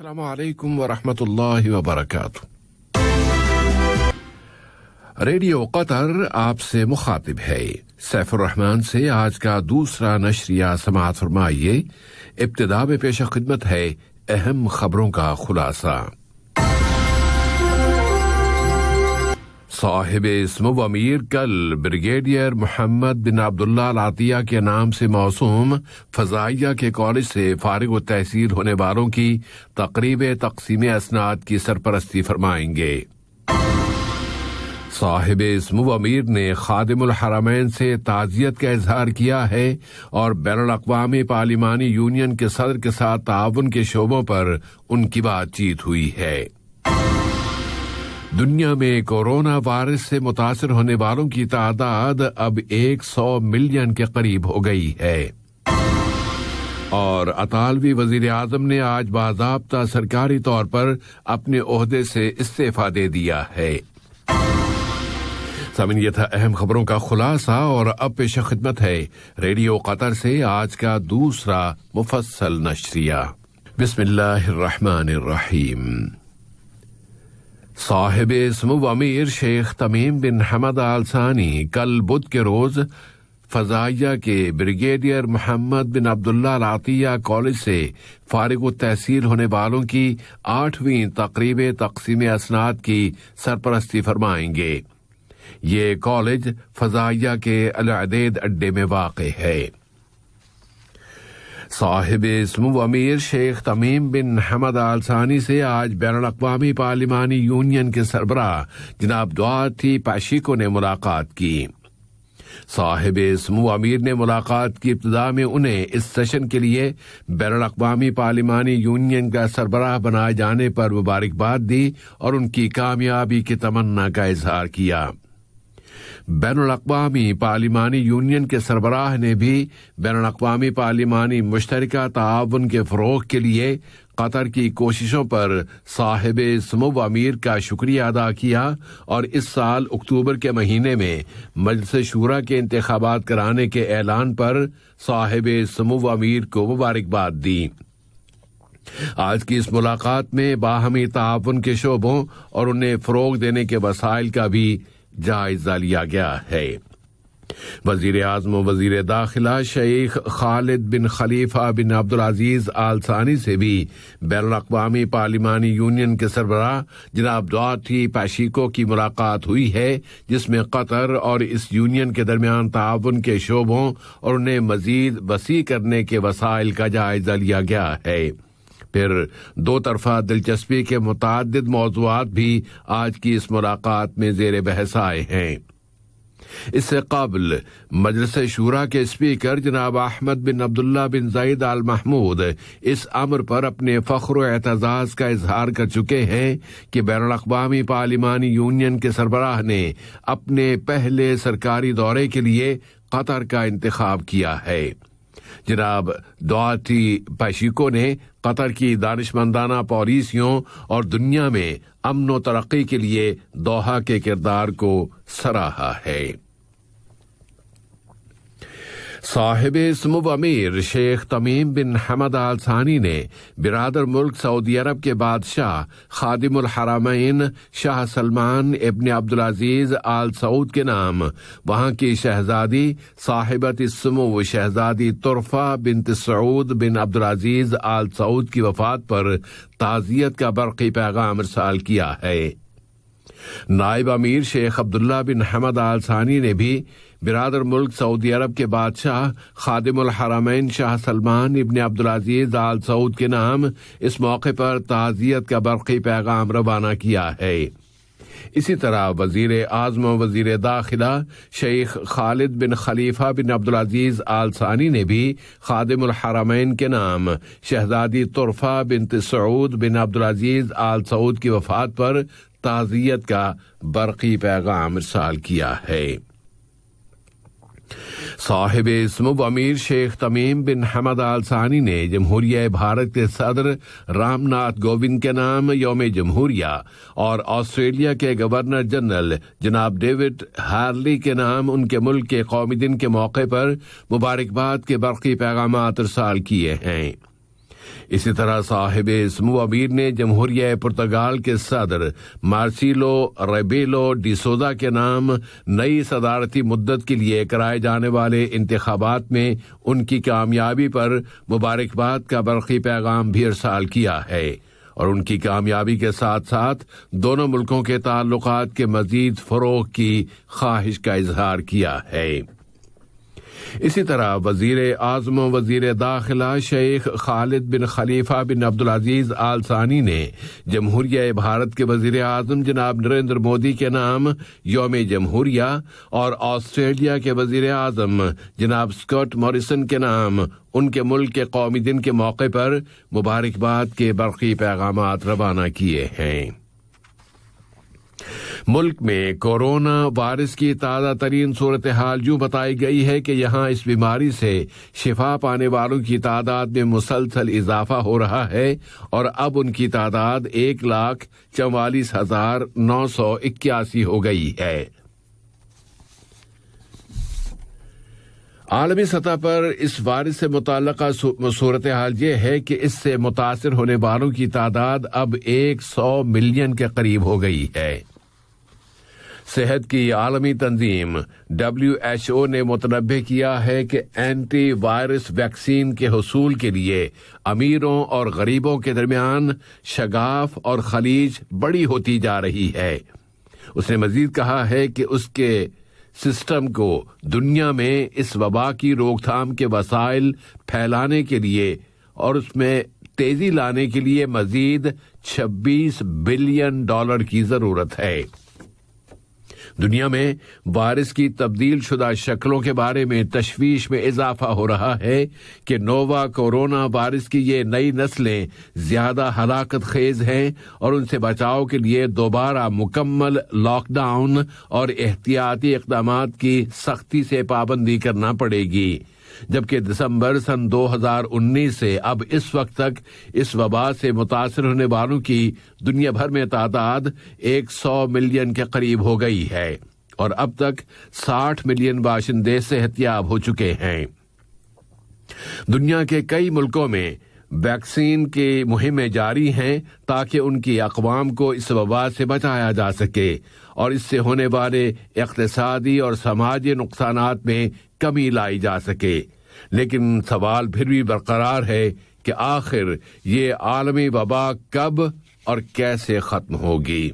السلام علیکم ورحمۃ اللہ وبرکاتہ۔ ریڈیو قطر آپ سے مخاطب ہے۔ سیف الرحمن سے آج کا دوسرا نشریہ سماعت فرمائیے۔ ابتدا میں پیش خدمت ہے اہم خبروں کا خلاصہ۔ صاحب اسم و امیر کل بریگیڈیئر محمد بن عبداللہ العطیہ کے نام سے موسوم فضائیہ کے کالج سے فارغ التحصیل ہونے والوں کی تقریب تقسیم اسناد کی سرپرستی فرمائیں گے۔ صاحب اسم و امیر نے خادم الحرمین سے تعزیت کا اظہار کیا ہے اور بین الاقوامی پارلیمانی یونین کے صدر کے ساتھ تعاون کے شعبوں پر ان کی بات چیت ہوئی ہے۔ دنیا میں کورونا وائرس سے متاثر ہونے والوں کی تعداد اب 100 ملین کے قریب ہو گئی ہے۔ اور اطالوی وزیر اعظم نے آج باضابطہ سرکاری طور پر اپنے عہدے سے استعفیٰ دے دیا ہے۔ سامعین، یہ تھا اہم خبروں کا خلاصہ، اور اب پیش خدمت ہے ریڈیو قطر سے آج کا دوسرا مفصل نشریہ۔ بسم اللہ الرحمن الرحیم۔ صاحب اسم و امیر شیخ تمیم بن حمد آل ثانی کل بدھ کے روز فضائیہ کے بریگیڈیئر محمد بن عبداللہ العطیہ کالج سے فارغ التحصیل ہونے والوں کی 8ویں تقریب تقسیم اسناد کی سرپرستی فرمائیں گے۔ یہ کالج فضائیہ کے العدید اڈے میں واقع ہے۔ صاحب اسم و امیر شیخ تمیم بن حمد آل ثانی سے آج بین الاقوامی پارلیمانی یونین کے سربراہ جناب دعاتی پاشیکو نے ملاقات کی۔ صاحب اسم و امیر نے ملاقات کی ابتدا میں انہیں اس سیشن کے لیے بین الاقوامی پارلیمانی یونین کا سربراہ بنائے جانے پر مبارکباد دی اور ان کی کامیابی کی تمنا کا اظہار کیا۔ بین الاقوامی پارلیمانی یونین کے سربراہ نے بھی بین الاقوامی پارلیمانی مشترکہ تعاون کے فروغ کے لیے قطر کی کوششوں پر صاحب اسم و امیر کا شکریہ ادا کیا اور اس سال اکتوبر کے مہینے میں مجلس شورا کے انتخابات کرانے کے اعلان پر صاحب اسم و امیر کو مبارکباد دی۔ آج کی اس ملاقات میں باہمی تعاون کے شعبوں اور انہیں فروغ دینے کے وسائل کا بھی جائزہ لیا گیا ہے۔ وزیر اعظم و وزیر داخلہ شیخ خالد بن خلیفہ بن عبدالعزیز آل ثانی سے بھی بین الاقوامی پارلیمانی یونین کے سربراہ جناب دعاتی پاشیکو کی ملاقات ہوئی ہے، جس میں قطر اور اس یونین کے درمیان تعاون کے شعبوں اور انہیں مزید وسیع کرنے کے وسائل کا جائزہ لیا گیا ہے۔ پھر دو طرفہ دلچسپی کے متعدد موضوعات بھی آج کی اس ملاقات میں زیر بحث آئے ہیں۔ اس سے قبل مجلس شورا کے اسپیکر جناب احمد بن عبداللہ بن زید آل محمود اس امر پر اپنے فخر و اعتزاز کا اظہار کر چکے ہیں کہ بین الاقوامی پارلیمانی یونین کے سربراہ نے اپنے پہلے سرکاری دورے کے لیے قطر کا انتخاب کیا ہے۔ جناب دعاتی پاشیکو نے قطر کی دانشمندانہ پالیسیوں اور دنیا میں امن و ترقی کے لیے دوحہ کے کردار کو سراہا ہے۔ صاحب اسم و امیر شیخ تمیم بن حمد آل ثانی نے برادر ملک سعودی عرب کے بادشاہ خادم الحرمین شاہ سلمان ابن عبدالعزیز آل سعود کے نام وہاں کی شہزادی صاحبت السمو شہزادی طرفہ بنت سعود بن عبدالعزیز آل سعود کی وفات پر تعزیت کا برقی پیغام ارسال کیا ہے۔ نائب امیر شیخ عبداللہ بن حمد آل ثانی نے بھی برادر ملک سعودی عرب کے بادشاہ خادم الحرمین شاہ سلمان ابن عبدالعزیز آل سعود کے نام اس موقع پر تعزیت کا برقی پیغام روانہ کیا ہے۔ اسی طرح وزیر اعظم و وزیر داخلہ شیخ خالد بن خلیفہ بن عبدالعزیز آل ثانی نے بھی خادم الحرمین کے نام شہزادی طرفہ بنت سعود بن عبدالعزیز آل سعود کی وفات پر تعزیت کا برقی پیغام ارسال کیا ہے۔ صاحب اسم و امیر شیخ تمیم بن حمد آل ثانی نے جمہوریہ بھارت کے صدر رام ناتھ کووند کے نام یوم جمہوریہ اور آسٹریلیا کے گورنر جنرل جناب ڈیوڈ ہارلی کے نام ان کے ملک کے قومی دن کے موقع پر مبارکباد کے برقی پیغامات ارسال کیے ہیں۔ اسی طرح صاحب سمو امیر نے جمہوریہ پرتگال کے صدر مارسیلو ریبیلو ڈی سوزا کے نام نئی صدارتی مدت کے لیے کرائے جانے والے انتخابات میں ان کی کامیابی پر مبارکباد کا برقی پیغام بھی ارسال کیا ہے اور ان کی کامیابی کے ساتھ ساتھ دونوں ملکوں کے تعلقات کے مزید فروغ کی خواہش کا اظہار کیا ہے۔ اسی طرح وزیر اعظم و وزیر داخلہ شیخ خالد بن خلیفہ بن عبدالعزیز آل ثانی نے جمہوریہ بھارت کے وزیر اعظم جناب نریندر مودی کے نام یوم جمہوریہ اور آسٹریلیا کے وزیر اعظم جناب اسکاٹ موریسن کے نام ان کے ملک کے قومی دن کے موقع پر مبارکباد کے برقی پیغامات روانہ کیے ہیں۔ ملک میں کورونا وائرس کی تازہ ترین صورتحال یوں بتائی گئی ہے کہ یہاں اس بیماری سے شفا پانے والوں کی تعداد میں مسلسل اضافہ ہو رہا ہے اور اب ان کی تعداد 1,44,981 ہو گئی ہے۔ عالمی سطح پر اس وائرس سے متعلقہ صورتحال یہ ہے کہ اس سے متاثر ہونے والوں کی تعداد اب 100 ملین کے قریب ہو گئی ہے۔ صحت کی عالمی تنظیم WHO نے متنبہ کیا ہے کہ اینٹی وائرس ویکسین کے حصول کے لیے امیروں اور غریبوں کے درمیان شگاف اور خلیج بڑی ہوتی جا رہی ہے۔ اس نے مزید کہا ہے کہ اس کے سسٹم کو دنیا میں اس وبا کی روک تھام کے وسائل پھیلانے کے لیے اور اس میں تیزی لانے کے لیے مزید $26 بلین کی ضرورت ہے۔ دنیا میں وائرس کی تبدیل شدہ شکلوں کے بارے میں تشویش میں اضافہ ہو رہا ہے کہ نووا کورونا وائرس کی یہ نئی نسلیں زیادہ ہلاکت خیز ہیں اور ان سے بچاؤ کے لیے دوبارہ مکمل لاک ڈاؤن اور احتیاطی اقدامات کی سختی سے پابندی کرنا پڑے گی، جبکہ دسمبر سن 2019 سے اب اس وقت تک اس وبا سے متاثر ہونے والوں کی دنیا بھر میں تعداد 100 ملین کے قریب ہو گئی ہے اور اب تک 60 ملین باشندے صحت یاب ہو چکے ہیں۔ دنیا کے کئی ملکوں میں ویکسین کی مہمیں جاری ہیں تاکہ ان کی اقوام کو اس وبا سے بچایا جا سکے اور اس سے ہونے والے اقتصادی اور سماجی نقصانات میں کمی لائی جا سکے، لیکن سوال پھر بھی برقرار ہے کہ آخر یہ عالمی وبا کب اور کیسے ختم ہوگی۔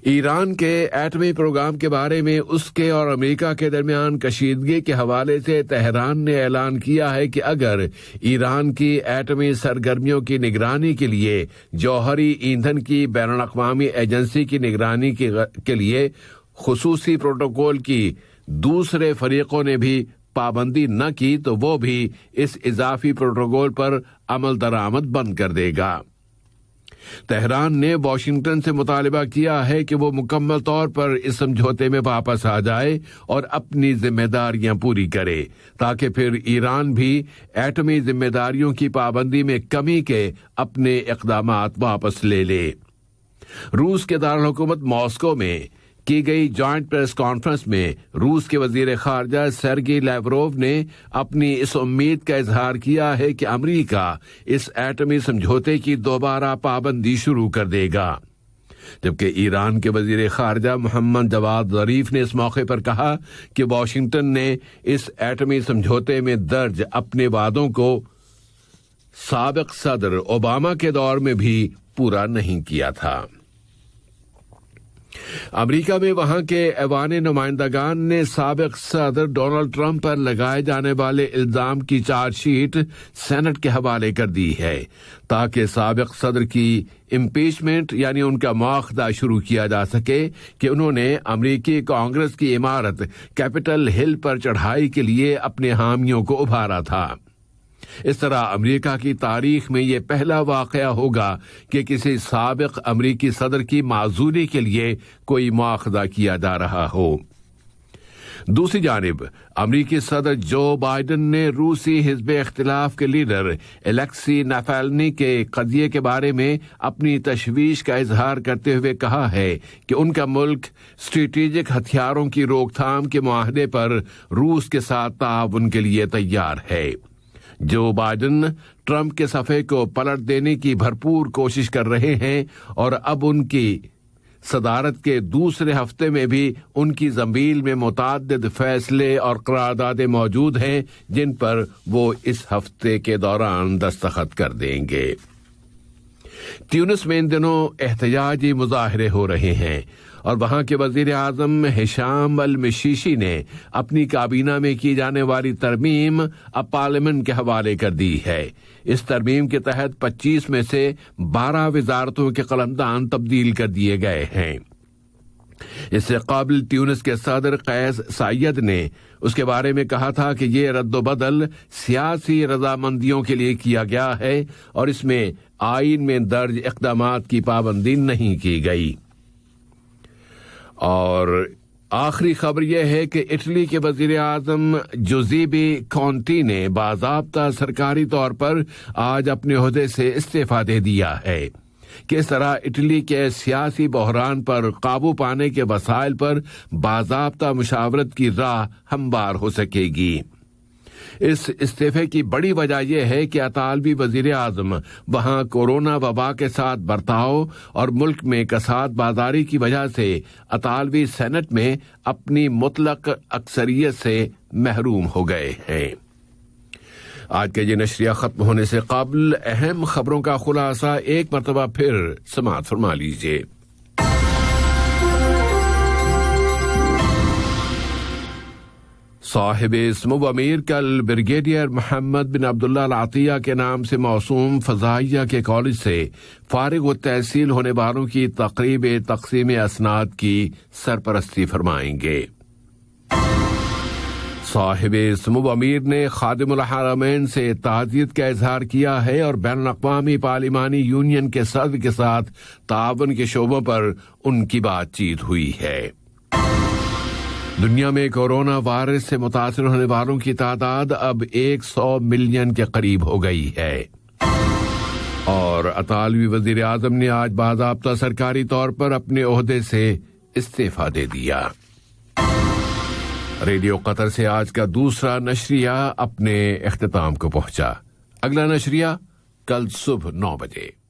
ایران کے ایٹمی پروگرام کے بارے میں اس کے اور امریکہ کے درمیان کشیدگی کے حوالے سے تہران نے اعلان کیا ہے کہ اگر ایران کی ایٹمی سرگرمیوں کی نگرانی کے لیے جوہری ایندھن کی بین الاقوامی ایجنسی کی نگرانی کے لیے خصوصی پروٹوکول کی دوسرے فریقوں نے بھی پابندی نہ کی تو وہ بھی اس اضافی پروٹوکول پر عمل درآمد بند کر دے گا۔ تہران نے واشنگٹن سے مطالبہ کیا ہے کہ وہ مکمل طور پر اس سمجھوتے میں واپس آ جائے اور اپنی ذمہ داریاں پوری کرے تاکہ پھر ایران بھی ایٹمی ذمہ داریوں کی پابندی میں کمی کے اپنے اقدامات واپس لے لے۔ روس کے دارالحکومت ماسکو میں کی گئی جوائنٹ پریس کانفرنس میں روس کے وزیر خارجہ سرگی لیوروو نے اپنی اس امید کا اظہار کیا ہے کہ امریکہ اس ایٹمی سمجھوتے کی دوبارہ پابندی شروع کر دے گا، جبکہ ایران کے وزیر خارجہ محمد جواد ظریف نے اس موقع پر کہا کہ واشنگٹن نے اس ایٹمی سمجھوتے میں درج اپنے وعدوں کو سابق صدر اوباما کے دور میں بھی پورا نہیں کیا تھا۔ امریکہ میں وہاں کے ایوان نمائندگان نے سابق صدر ڈونلڈ ٹرمپ پر لگائے جانے والے الزام کی چارج شیٹ سینٹ کے حوالے کر دی ہے تاکہ سابق صدر کی امپیچمنٹ یعنی ان کا مواخذہ شروع کیا جا سکے کہ انہوں نے امریکی کانگریس کی عمارت کیپٹل ہل پر چڑھائی کے لیے اپنے حامیوں کو ابھارا تھا۔ اس طرح امریکہ کی تاریخ میں یہ پہلا واقعہ ہوگا کہ کسی سابق امریکی صدر کی معزولی کے لیے کوئی مواخذہ کیا جا رہا ہو۔ دوسری جانب امریکی صدر جو بائیڈن نے روسی حزب اختلاف کے لیڈر الیکسی نافالنی کے قضیے کے بارے میں اپنی تشویش کا اظہار کرتے ہوئے کہا ہے کہ ان کا ملک اسٹریٹجک ہتھیاروں کی روک تھام کے معاہدے پر روس کے ساتھ تعاون کے لیے تیار ہے۔ جو بائیڈن ٹرمپ کے صفحے کو پلٹ دینے کی بھرپور کوشش کر رہے ہیں اور اب ان کی صدارت کے دوسرے ہفتے میں بھی ان کی زنبیل میں متعدد فیصلے اور قراردادیں موجود ہیں جن پر وہ اس ہفتے کے دوران دستخط کر دیں گے۔ تیونس میں ان دنوں احتجاجی مظاہرے ہو رہے ہیں اور وہاں کے وزیر اعظم ہشام المشیشی نے اپنی کابینہ میں کی جانے والی ترمیم اب پارلیمنٹ کے حوالے کر دی ہے۔ اس ترمیم کے تحت 25 میں سے 12 وزارتوں کے قلمدان تبدیل کر دیے گئے ہیں۔ اس سے قبل تیونس کے صدر قیس سعید نے اس کے بارے میں کہا تھا کہ یہ رد و بدل سیاسی رضامندیوں کے لیے کیا گیا ہے اور اس میں آئین میں درج اقدامات کی پابندی نہیں کی گئی۔ اور آخری خبر یہ ہے کہ اٹلی کے وزیر اعظم جوزیپے کونٹی نے باضابطہ سرکاری طور پر آج اپنے عہدے سے استعفیٰ دے دیا ہے۔ کس طرح اٹلی کے سیاسی بحران پر قابو پانے کے وسائل پر باضابطہ مشاورت کی راہ ہموار ہو سکے گی۔ اس استعفے کی بڑی وجہ یہ ہے کہ اطالوی وزیر اعظم وہاں کورونا وبا کے ساتھ برتاؤ اور ملک میں کساد بازاری کی وجہ سے اطالوی سینٹ میں اپنی مطلق اکثریت سے محروم ہو گئے ہیں۔ آج کا یہ نشریہ ختم ہونے سے قبل اہم خبروں کا خلاصہ ایک مرتبہ پھر سماعت فرما لیجیے۔ صاحب اسم و امیر کل بریگیڈیئر محمد بن عبداللہ العطیہ کے نام سے موسوم فضائیہ کے کالج سے فارغ التحصیل ہونے والوں کی تقریب تقسیم اسناد کی سرپرستی فرمائیں گے۔ صاحب اسم و امیر نے خادم الحرمین سے تعزیت کا اظہار کیا ہے اور بین الاقوامی پارلیمانی یونین کے صدر کے ساتھ تعاون کے شعبوں پر ان کی بات چیت ہوئی ہے۔ دنیا میں کورونا وائرس سے متاثر ہونے والوں کی تعداد اب 100 ملین کے قریب ہو گئی ہے۔ اور اطالوی وزیر اعظم نے آج باضابطہ سرکاری طور پر اپنے عہدے سے استعفیٰ دے دیا۔ ریڈیو قطر سے آج کا دوسرا نشریہ اپنے اختتام کو پہنچا۔ اگلا نشریہ کل صبح 9 بجے۔